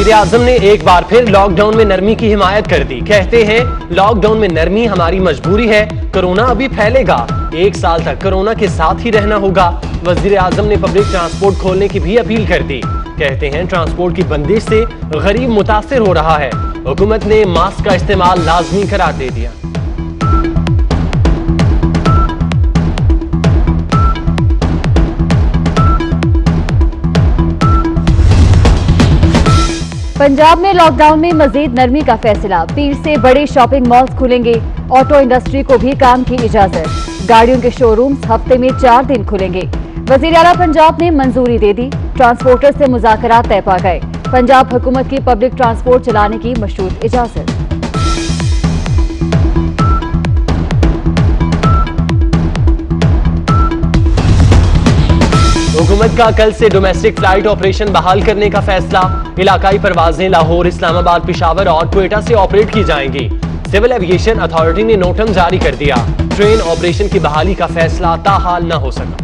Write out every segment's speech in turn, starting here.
वजीर आजम ने एक बार फिर लॉकडाउन में नरमी की हिमायत कर दी। कहते हैं लॉकडाउन में नरमी हमारी मजबूरी है, कोरोना अभी फैलेगा, 1 साल तक कोरोना के साथ ही रहना होगा। वजीर आजम ने पब्लिक ट्रांसपोर्ट खोलने की भी अपील कर दी। कहते हैं ट्रांसपोर्ट की बंदिश से गरीब मुतासिर हो रहा है, हुकूमत ने मास्क का इस्तेमाल लाजमी करार दे दिया। पंजाब में लॉकडाउन में मजीद नरमी का फैसला, पीर से बड़े शॉपिंग मॉल्स खुलेंगे, ऑटो इंडस्ट्री को भी काम की इजाजत, गाड़ियों के शोरूम्स हफ्ते में 4 दिन खुलेंगे। वजीर आला पंजाब ने मंजूरी दे दी, ट्रांसपोर्टर से मुज़ाकरात तय पा गए, पंजाब हुकूमत की पब्लिक ट्रांसपोर्ट चलाने की मशरूत इजाजत। हुकूमत का कल से डोमेस्टिक फ्लाइट ऑपरेशन बहाल करने का फैसला, इलाकाई परवाजें लाहौर, इस्लामाबाद, पेशावर और क्वेटा से ऑपरेट की जाएंगी। सिविल एविएशन अथॉरिटी ने नोटम जारी कर दिया, ट्रेन ऑपरेशन की बहाली का फैसला ताहाल न हो सका।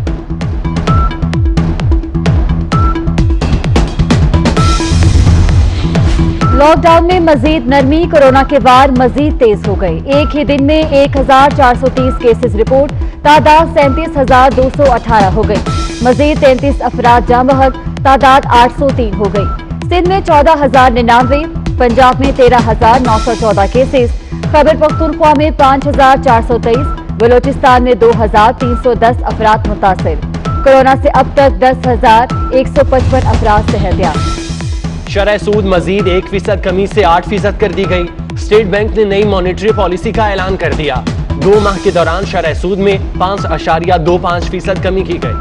लॉकडाउन में मजीद नरमी, कोरोना के वार मजीद तेज हो गए। एक ही दिन में 1430 केसेस रिपोर्ट, तादाद 37,218 हो गई। मजीद 33 अफराद जाँ बहक, तादाद 803 हो गई। सिंध में 14,099, पंजाब में 13,914 केसेस, खैबर पख्तूनख्वा में 5,423, बलोचिस्तान में 2,310 अफराद मुतासिर। कोरोना से अब तक 10,155 अफराद सेहतयाब। शरह सूद मजीद 1% कमी से 8% कर दी गई। स्टेट बैंक ने नई मॉनेटरी पॉलिसी का ऐलान कर दिया। 2 माह के दौरान शरह सूद में 5.25% कमी की गई।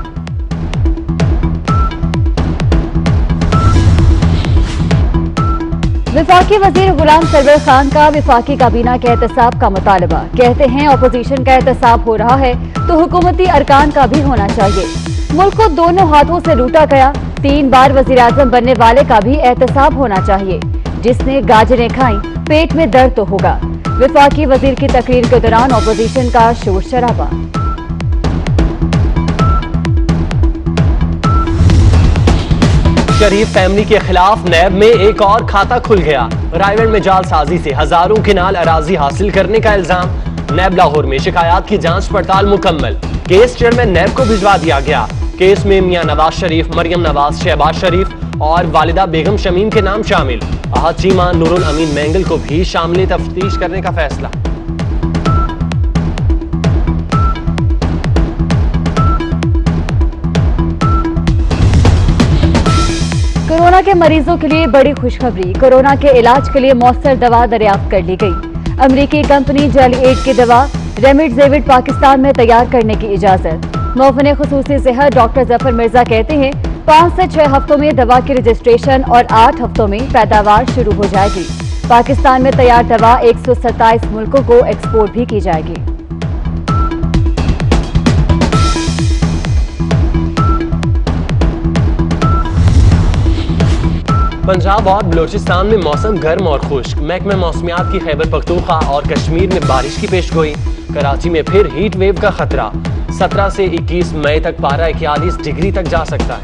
विफाकी वजीर गुलाम सरवर खान का विफाकी काबीना के एहतसाब का मुतालबा। कहते हैं अपोजिशन का एहतसाब हो रहा है तो हुकूमती अरकान का भी होना चाहिए। मुल्क को दोनों हाथों से लूटा गया, 3 बार वजीर आजम बनने वाले का भी एहतसाब होना चाहिए। जिसने गाजरें खाई पेट में दर्द तो होगा। विफाकी वजीर की तकरीर के दौरान अपोजिशन का शोर शराबा। शरीफ फैमिली के खिलाफ नैब में एक और खाता खुल गया। रायगढ़ में जालसाजी से हजारों किनाल अराजी हासिल करने का इल्जाम। नैब लाहौर में शिकायत की जांच पड़ताल मुकम्मल, केस चेयरमैन नैब को भिजवा दिया गया। केस में मियां नवाज शरीफ, मरियम नवाज, शहबाज शरीफ और वालिदा बेगम शमीम के नाम शामिल। अहद चीमा, नूरुल अमीन मैंगल को भी शामिल तफ्तीश करने का फैसला। कोरोना के मरीजों के लिए बड़ी खुशखबरी, कोरोना के इलाज के लिए मौसर दवा दरियाफ्त कर ली गई। अमेरिकी कंपनी जेल एड की दवा रेमडेसिविर पाकिस्तान में तैयार करने की इजाजत। मौफन खुसूसी सेहत डॉक्टर जफर मिर्जा कहते हैं 5 से 6 हफ्तों में दवा की रजिस्ट्रेशन और 8 हफ्तों में पैदावार शुरू हो जाएगी। पाकिस्तान में तैयार दवा 127 मुल्कों को एक्सपोर्ट भी की जाएगी। पंजाब और बलोचिस्तान में मौसम गर्म और खुश्क। महकमा मौसमियात की खैबर पख्तूनख्वा और कश्मीर में बारिश की पेशगोई। कराची में फिर हीट वेव का खतरा, 17 से 21 मई तक पारा 41 डिग्री तक जा सकता है।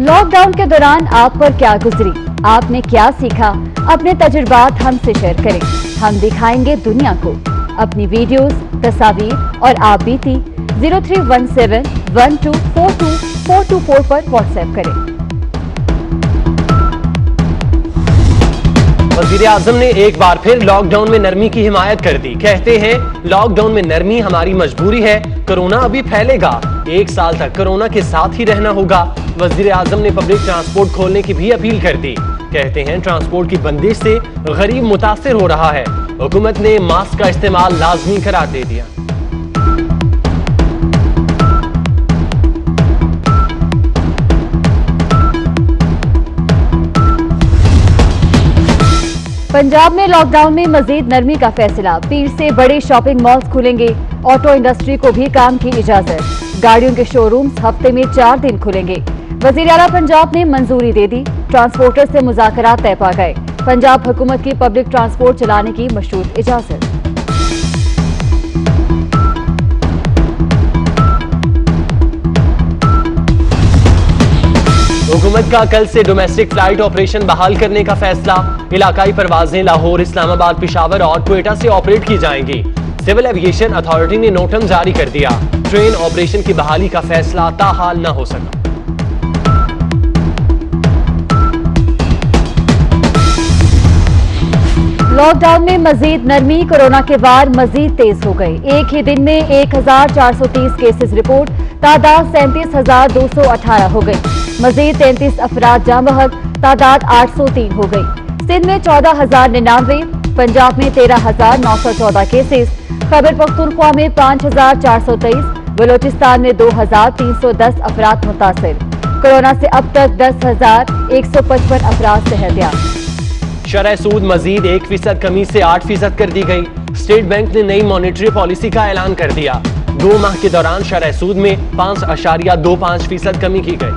लॉकडाउन के दौरान आप पर क्या गुजरी, आपने क्या सीखा, अपने तजुर्बात हमसे शेयर करें। हम दिखाएंगे दुनिया को अपनी वीडियोस, तस्वीर और आप बीती 0317124224 पर व्हाट्सएप करें। वजीर आजम ने एक बार फिर लॉकडाउन में नरमी की हिमायत कर दी। कहते हैं लॉकडाउन में नरमी हमारी मजबूरी है, कोरोना अभी फैलेगा, 1 साल तक कोरोना के साथ ही रहना होगा। वजीर आजम ने पब्लिक ट्रांसपोर्ट खोलने की भी अपील कर दी। कहते हैं ट्रांसपोर्ट की बंदिश से गरीब मुतासिर हो रहा है, हुकूमत ने मास्क का इस्तेमाल लाजमी करार दे दिया। पंजाब में लॉकडाउन में मजीद नरमी का फैसला, पीर से बड़े शॉपिंग मॉल्स खुलेंगे, ऑटो इंडस्ट्री को भी काम की इजाजत, गाड़ियों के शोरूम्स हफ्ते में 4 दिन खुलेंगे। वजीर आला पंजाब ने मंजूरी दे दी, ट्रांसपोर्टर से मुज़ाकरात तय पा गए, पंजाब हुकूमत की पब्लिक ट्रांसपोर्ट चलाने की मशरूत इजाजत। हुकूमत का कल से डोमेस्टिक फ्लाइट ऑपरेशन बहाल करने का फैसला। इलाकाई परवाजें लाहौर, इस्लामाबाद, पेशावर और क्वेटा से ऑपरेट की जाएंगी। सिविल एविएशन अथॉरिटी ने नोटम जारी कर दिया। ट्रेन ऑपरेशन की बहाली का फैसला ताहाल न हो सका। लॉकडाउन में मजीद नरमी, कोरोना के वार मजीद तेज हो गए। एक ही दिन में 1430 केसेस रिपोर्ट, तादाद 37,218 हो गई। मजीद 33 अफराद जाँ बहक, तादाद 803 हो गई। सिंध में 14,099, पंजाब में 13,914 केसेस, खैबर पख्तूनख्वा में 5,423, बलोचिस्तान में 2,310 अफराद मुतासिर। कोरोना से अब तक 10,155 अफराद सेहतयाब। शरह सूद मजीद 1% कमी से 8% कर दी गई। स्टेट बैंक ने नई मॉनेटरी पॉलिसी का ऐलान कर दिया। 2 माह के दौरान शरह सूद में 5.25% कमी की गई।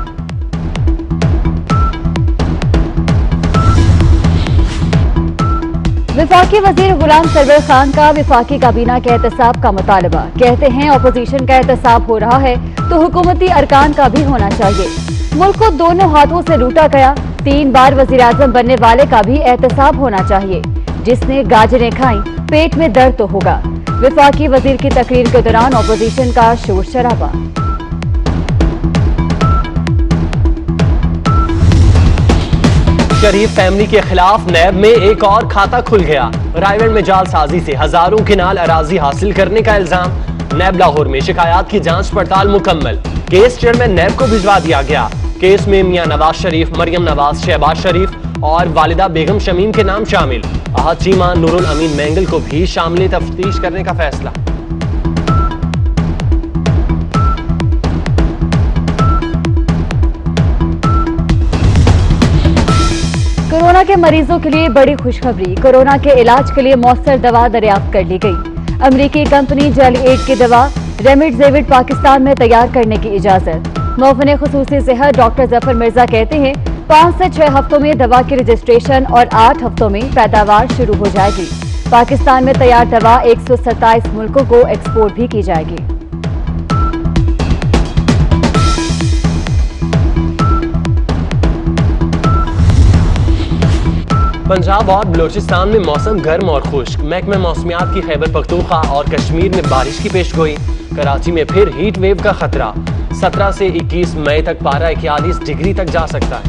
विफाकी वजीर गुलाम सरवर खान का विफाकी काबीना के एहतसाब का मुतालबा। कहते हैं अपोजिशन का एहतसाब हो रहा है तो हुकूमती अरकान का भी होना चाहिए। मुल्क को दोनों हाथों से लूटा गया। 3 बार वजीर आजम बनने वाले का भी एहतसाब होना चाहिए। जिसने गाजरें खाई पेट में दर्द तो होगा। विफाकी वजीर की तकरीर के दौरान अपोजिशन का शोर शराबा। शरीफ फैमिली के खिलाफ नैब में एक और खाता खुल गया। रायगढ़ में जालसाजी से हजारों किनाल अराजी हासिल करने का इल्जाम। नैब लाहौर में शिकायत की जांच पड़ताल मुकम्मल। केस चेयरमैन नैब को भिजवा दिया गया। केस में मियां नवाज शरीफ, मरियम नवाज, शहबाज शरीफ और वालिदा बेगम शमीम के नाम शामिल। अहद चीमा, नूरुल अमीन मैंगल को भी शामिल तफ्तीश करने का फैसला। कोरोना के मरीजों के लिए बड़ी खुशखबरी। कोरोना के इलाज के लिए मौसर दवा दरियाफ्त कर ली गई। अमेरिकी कंपनी जेली एड की दवा रेमडेसिविर पाकिस्तान में तैयार करने की इजाजत। मौफने खुसूसी सेहत डॉक्टर जफर मिर्जा कहते हैं 5 से 6 हफ्तों में दवा की रजिस्ट्रेशन और 8 हफ्तों में पैदावार शुरू हो जाएगी। पाकिस्तान में तैयार दवा 127 मुल्कों को एक्सपोर्ट भी की जाएगी। पंजाब और बलोचिस्तान में मौसम गर्म और खुश्क। महकमा मौसमियात की खैबर पख्तूनख्वा और कश्मीर में बारिश की पेशगोई। कराची में फिर हीट वेव का खतरा। 17 से 21 मई तक पारा 41 डिग्री तक जा सकता है।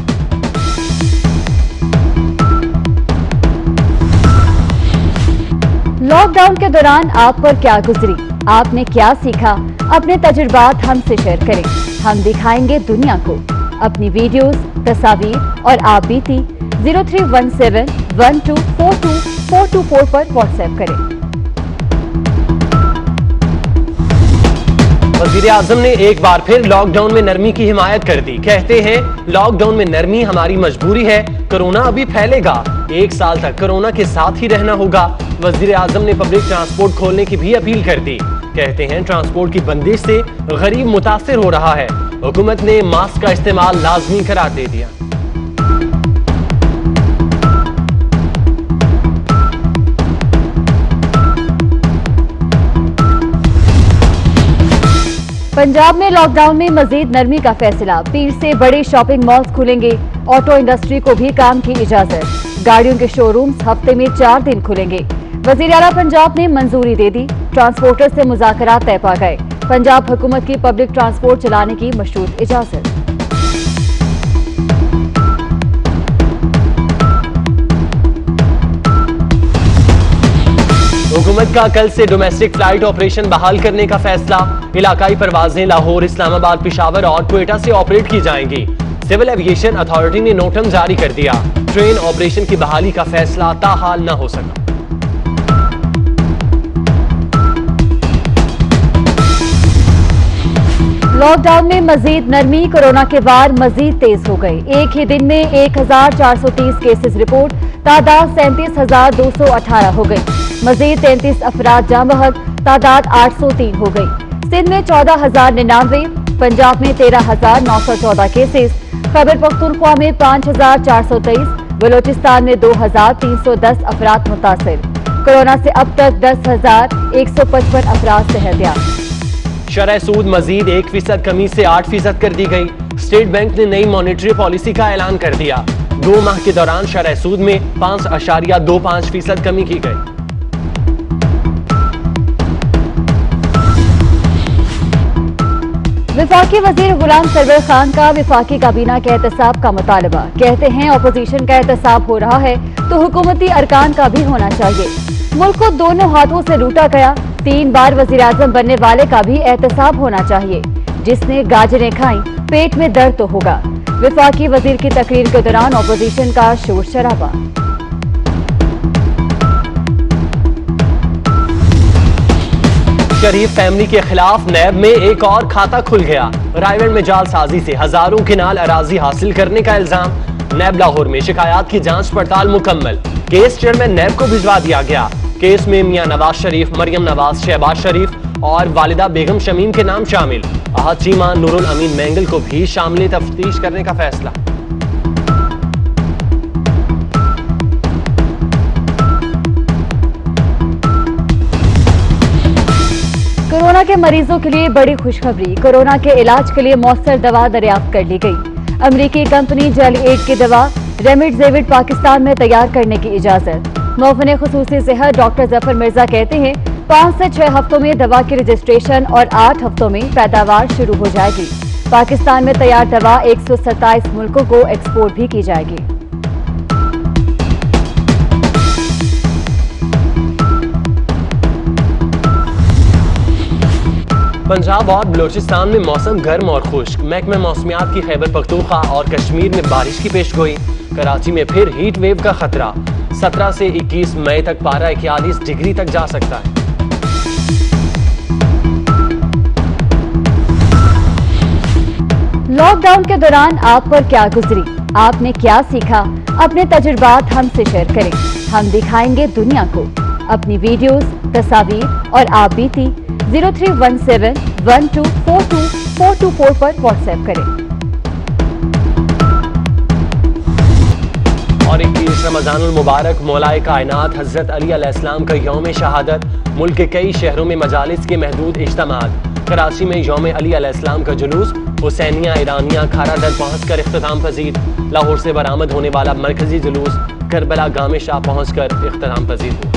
लॉकडाउन के दौरान आप पर क्या गुजरी, आपने क्या सीखा, अपने तजुर्बात हमसे शेयर करें। हम दिखाएंगे दुनिया को अपनी वीडियोस, तस्वीर और आप बीती 0317124224 पर व्हाट्सएप करें। वज़ीर आज़म ने एक बार फिर लॉकडाउन में नरमी की हिमायत कर दी। कहते हैं लॉकडाउन में नरमी हमारी मजबूरी है। कोरोना अभी फैलेगा। 1 साल तक कोरोना के साथ ही रहना होगा। वज़ीर आज़म ने पब्लिक ट्रांसपोर्ट खोलने की भी अपील कर दी। कहते हैं ट्रांसपोर्ट की बंदिश से गरीब मुतासिर हो रहा है। हुकूमत ने मास्क का इस्तेमाल लाजमी करार दे दिया। पंजाब में लॉकडाउन में मजीद नरमी का फैसला। पीर से बड़े शॉपिंग मॉल्स खुलेंगे। ऑटो इंडस्ट्री को भी काम की इजाजत। गाड़ियों के शोरूम्स हफ्ते में 4 दिन खुलेंगे। वजीर आला पंजाब ने मंजूरी दे दी। ट्रांसपोर्टर से मुज़ाकरात तय पा गए। पंजाब हुकूमत की पब्लिक ट्रांसपोर्ट चलाने की मशरूत इजाजत। हुकूमत का कल से डोमेस्टिक फ्लाइट ऑपरेशन बहाल करने का फैसला। इलाकाई परवाजें लाहौर, इस्लामाबाद, पेशावर और क्वेटा से ऑपरेट की जाएंगी। सिविल एविएशन अथॉरिटी ने नोटम जारी कर दिया। ट्रेन ऑपरेशन की बहाली का फैसला ताहाल न हो सका। लॉकडाउन में मजीद नरमी, कोरोना के वार मजीद तेज हो गए। एक ही दिन में 1430 केसेस रिपोर्ट, तादाद 37,218 हो गई। मजीद 33 अफराद जाँ बहक, तादाद 803 हो गई। सिंध में 14,099, पंजाब में 13,914 केसेस, खैबर पख्तूनख्वा में 5,423, बलोचिस्तान में 2,310 अफराद मुतासिर। कोरोना से अब तक 10,155 अफराद सेहतयाब। शरह सूद मजीद 1% कमी से 8% कर दी गई। स्टेट बैंक ने नई मॉनेटरी पॉलिसी का ऐलान कर दिया। 2 माह के दौरान शरह सूद में 5.25% कमी की गई। वफाकी वजीर गुलाम सरवर खान का वफाकी काबीना के एहतसाब का मुतालबा। कहते हैं अपोजिशन का एहतसाब हो रहा है तो हुकूमती अरकान का भी होना चाहिए। मुल्क को दोनों हाथों से लूटा गया। 3 बार वजीर आजम बनने वाले का भी एहतसाब होना चाहिए। जिसने गाजरें खाई पेट में दर्द तो होगा। वफाकी वजीर की तकरीर के दौरान अपोजिशन का शोर शराबा। शरीफ फैमिली के खिलाफ नैब में एक और खाता खुल गया। रायगढ़ में जालसाजी से हजारों किनाल अराजी हासिल करने का इल्जाम। नैब लाहौर में शिकायत की जांच पड़ताल मुकम्मल। केस चेयरमैन नैब को भिजवा दिया गया। केस में मियां नवाज शरीफ, मरियम नवाज, शहबाज शरीफ और वालिदा बेगम शमीम के नाम शामिल। अहद चीमा, नूरुल अमीन मैंगल को भी शामिल तफ्तीश करने का फैसला। कोरोना के मरीजों के लिए बड़ी खुशखबरी। कोरोना के इलाज के लिए मौसर दवा दरियाफ्त कर ली गई। अमेरिकी कंपनी जेल एड की दवा रेमडेसिविर पाकिस्तान में तैयार करने की इजाजत। मौफने खुसूसी सेहत डॉक्टर जफर मिर्जा कहते हैं 5 से 6 हफ्तों में दवा की रजिस्ट्रेशन और 8 हफ्तों में पैदावार शुरू हो जाएगी। पाकिस्तान में तैयार दवा 127 मुल्कों को एक्सपोर्ट भी की जाएगी। पंजाब और बलोचिस्तान में मौसम गर्म और खुश्क। महकमा मौसमियात की खैबर पख्तूनख्वा और कश्मीर में बारिश की पेशगोई। कराची में फिर हीट वेव का खतरा। 17 से 21 मई तक पारा 41 डिग्री तक जा सकता है। लॉकडाउन के दौरान आप पर क्या गुजरी, आपने क्या सीखा, अपने तजुर्बात हमसे शेयर करें। हम दिखाएंगे दुनिया को। अपनी वीडियोस, तस्वीर और आप बीती 0317124244 पर व्हाट्सएप करें। और 21 रमजानुल मुबारक मौलाए कायनात हजरत अली अलैहिस्सलाम का यौम शहादत। मुल्क के कई शहरों में मजालिस के महदूद इज्तिमात। कराची में यौम अली अलैहिस्सलाम का जुलूस हुसैनिया ईरानिया खारा दर पहुँच कर इख्तिताम पजीर। लाहौर से बरामद होने वाला मरकजी जुलूस करबला गामे शाह पहुँच कर इख्तिताम पजीर हुआ।